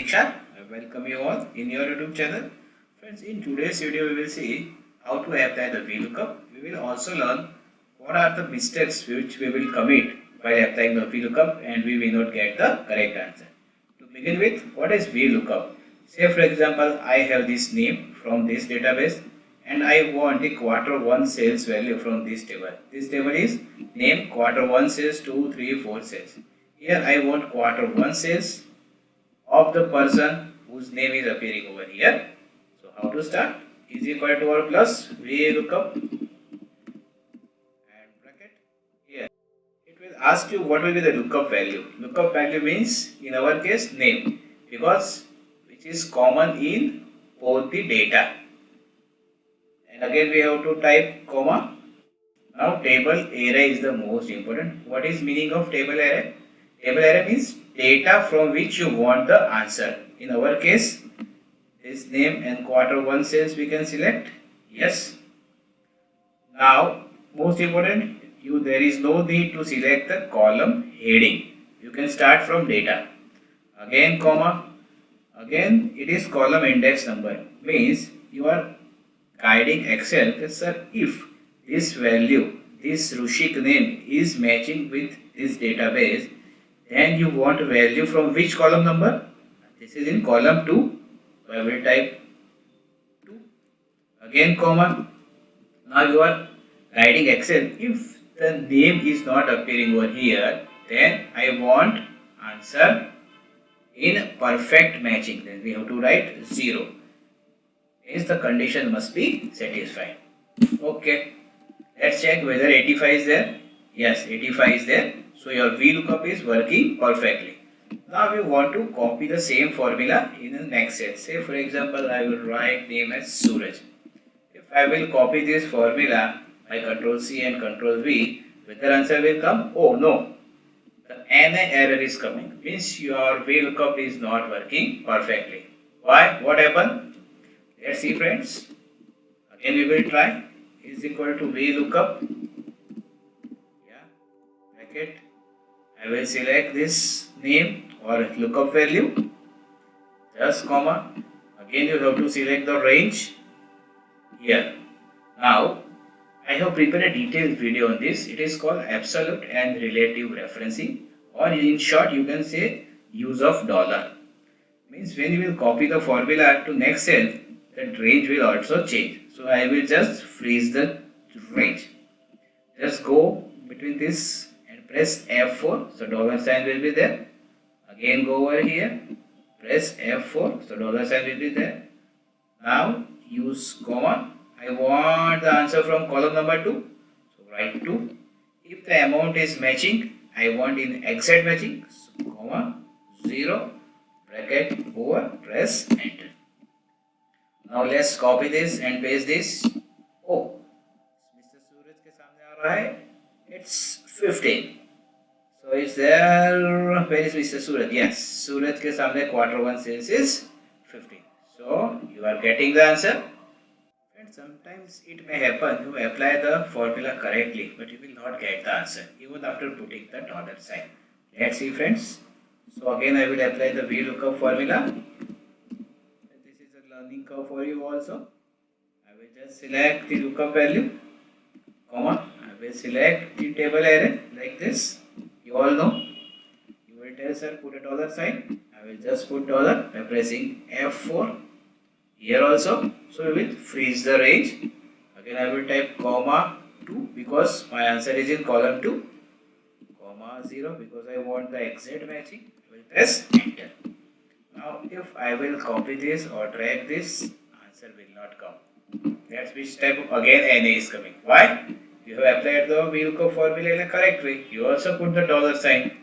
I welcome you all in your YouTube channel. Friends, in today's video we will see how to apply the VLOOKUP. We will also learn what are the mistakes which we will commit while applying the VLOOKUP and we will not get the correct answer. To begin with, what is VLOOKUP? Say for example, I have this name from this database and I want the quarter 1 sales value from this table. This table is name quarter 1 sales 2, 3, 4 sales. Here I want quarter 1 sales of the person whose name is appearing over here. So how to start? Is equal to or plus VLOOKUP and bracket here. It will ask you what will be the lookup value. Lookup value means in our case name, because which is common in both the data. And again we have to type comma. Now table array is the most important. What is meaning of table array? Table array means data from which you want the answer. In our case, this name and quarter 1 sales we can select. Yes. Now, most important, there is no need to select the column heading. You can start from data. Again, comma. Again, it is column index number. Means you are guiding Excel that sir, if this value, this Rushik name is matching with this database, then you want value from which column number? This is in column 2. So I will type 2. Again comma. Now you are guiding Excel. If the name is not appearing over here, then I want answer in perfect matching. Then we have to write 0. Means the condition must be satisfied. Okay. Let's check whether 85 is there. Yes, 85 is there. So your VLOOKUP is working perfectly. Now we want to copy the same formula in the next cell. Say for example, I will write name as Suraj. If I will copy this formula by Control C and Control V, whether answer will come? Oh no, the NA error is coming. Means your VLOOKUP is not working perfectly. Why? What happened? Let's see friends. Again we will try. Is equal to VLOOKUP. Yeah, bracket. I will select this name or lookup value, just comma. Again you have to select the range here. Now I have prepared a detailed video on this. It is called absolute and relative referencing, or in short you can say use of dollar. Means when you will copy the formula to next cell, that range will also change. So I will just freeze the range. Just go between this and press F4, so dollar sign will be there. Again go over here, press F4, so dollar sign will be there. Now use comma. I want the answer from column number 2, so write 2. If the amount is matching, I want in exact matching, so comma 0 bracket over, press enter. Now let's copy this and paste this. Oh, Mr. Suraj के सामने आ रहा है. It's 15. So it's there. Where is Mr. Suraj? Yes, Suraj के सामने quarter 1 sales is 15. So you are getting the answer. And sometimes it may happen you apply the formula correctly, but you will not get the answer even after putting the dollar sign. Let's see friends. So again I will apply the VLOOKUP formula. This is a learning curve for you also. I will just select the lookup value, comma. I will select the table array like this. You all know. You will tell sir put a dollar sign. I will just put dollar by pressing F4. Here also. So we will freeze the range. Again I will type comma 2 because my answer is in column 2. Comma 0 because I want the exact matching. I will press enter. Now if I will copy this or drag this, answer will not come. That's which type of again NA is coming. Why? You have applied the VLOOKUP formula in a correct way. You also put the dollar sign.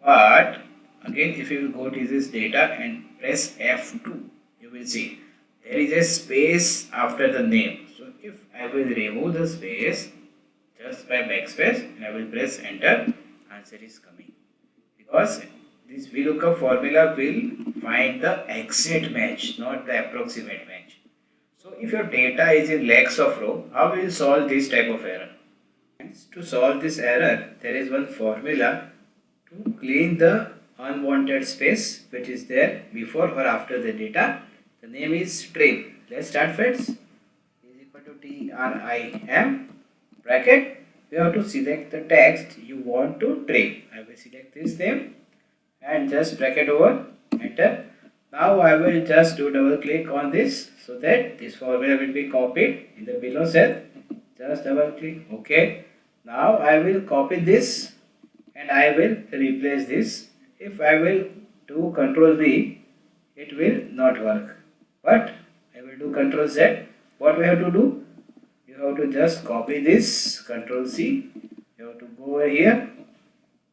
But again if you will go to this data and press F2, you will see there is a space after the name. So if I will remove the space just by backspace and I will press enter, answer is coming. Because this VLOOKUP formula will find the exact match, not the approximate match. So if your data is in lakhs of row, how will you solve this type of error? To solve this error, there is one formula to clean the unwanted space which is there before or after the data. The name is trim. Let's start, friends. Is equal to trim bracket. You have to select the text you want to trim. I will select this name and just bracket over, enter. Now I will just do double click on this so that this formula will be copied in the below cell. Just double click, okay. Now I will copy this and I will replace this. If I will do Ctrl V, it will not work. But I will do Ctrl Z. What we have to do? You have to just copy this, Ctrl C. You have to go over here.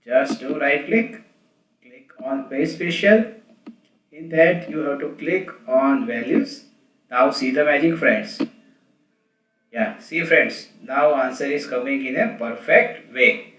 Just do right click, click on paste special. In that you have to click on values. Now see the magic, friends. Yeah, see, friends, now answer is coming in a perfect way.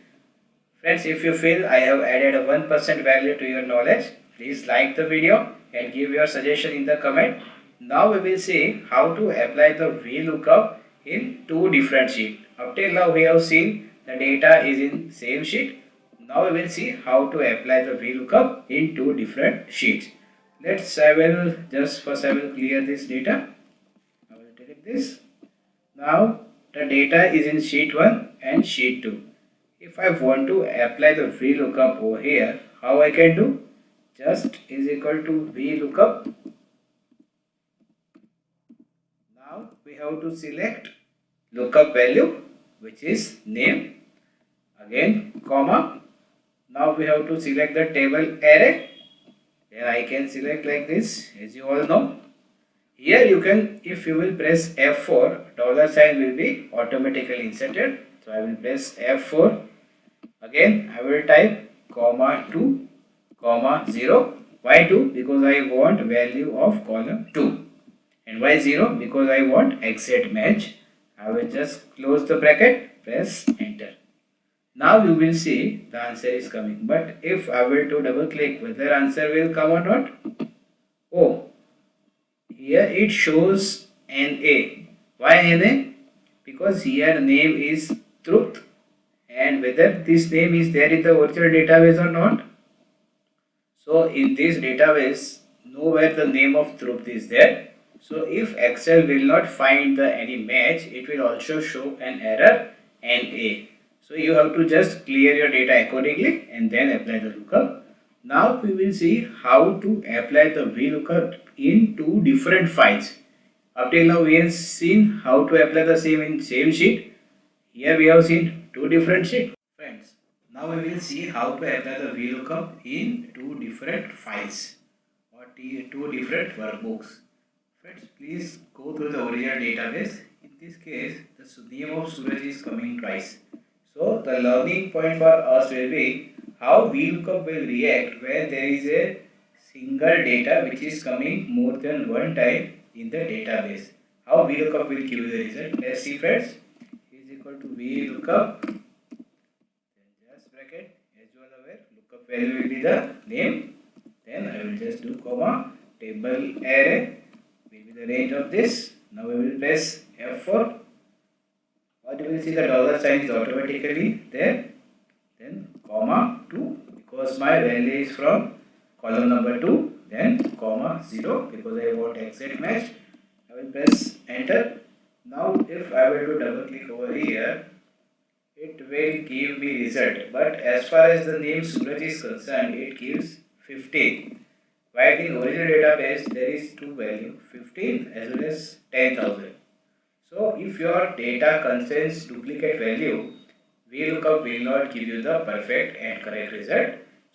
Friends, if you feel I have added a 1% value to your knowledge, please like the video and give your suggestion in the comment. Now we will see how to apply the VLOOKUP in two different sheets. Up till now we have seen the data is in same sheet. Now we will see how to apply the VLOOKUP in two different sheets. I will clear this data. I will delete this. Now the data is in sheet 1 and sheet 2. If I want to apply the VLOOKUP over here, how I can do? Just is equal to VLOOKUP. Now we have to select lookup value, which is name. Again, comma. Now we have to select the table array. Then I can select like this, as you all know. Here you can, if you will press F4, dollar sign will be automatically inserted. So I will press F4. Again I will type comma 2, comma 0. Why 2? Because I want value of column 2. And why 0? Because I want exact match. I will just close the bracket, press enter. Now you will see the answer is coming. But if I will to double click, whether answer will come or not? Oh, here it shows NA. Why NA? Because here name is truth, and whether this name is there in the original database or not. So in this database, nowhere the name of truth is there. So if Excel will not find any match, it will also show an error NA. So you have to just clear your data accordingly and then apply the lookup. Now we will see how to apply the VLOOKUP in two different files. Up till now we have seen how to apply the same in same sheet. Here we have seen two different sheets. Friends, now we will see how to apply the VLOOKUP in two different files or two different workbooks. Friends, please go through the original database. In this case, the name of Suraj is coming twice. So the learning point for us will be how VLOOKUP will react when there is a single data which is coming more than one time in the database. How VLOOKUP will give the result. Let's see, friends. Is equal to VLOOKUP. Then just bracket, as you are aware, lookup value will be the name. Then I will just do comma, table array will be the range of this. Now we will press F4. What you will see, the dollar sign is automatically there. Then comma 2 because my value is from column number 2. Then comma 0 because I want exact match. I will press enter. Now if I will do double click over here, it will give me result. But as far as the name Suraj is concerned, it gives 15. While in original database there is two value, 15 as well as 10,000. So if your data contains duplicate value, VLOOKUP will not give you the perfect and correct result.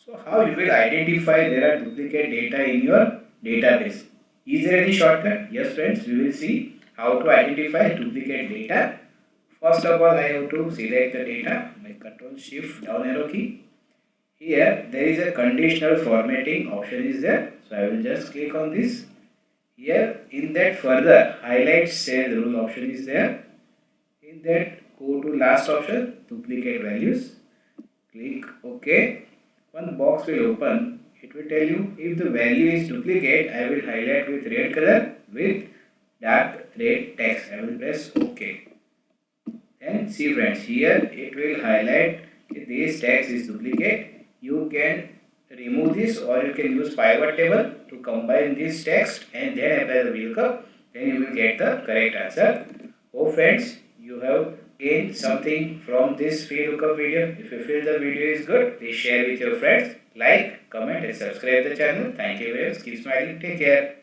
So how you will identify there are duplicate data in your database? Is there any shortcut? Yes, friends, we will see how to identify duplicate data. First of all, I have to select the data by Ctrl Shift down arrow key. Here there is a conditional formatting option is there. So I will just click on this. Here in that further highlight cell rule option is there. In that go to last option, duplicate values. Click OK. One box will open. It will tell you if the value is duplicate. I will highlight with red color with dark red text. I will press OK. Then see, friends, here it will highlight if this text is duplicate. You can remove this, or you can use pivot table to combine this text and then apply the VLOOKUP. Then you will get the correct answer. Oh friends, you have gained something from this VLOOKUP video. If you feel the video is good, please share with your friends, like, comment and subscribe the channel. Thank you very much. Keep smiling. Take care.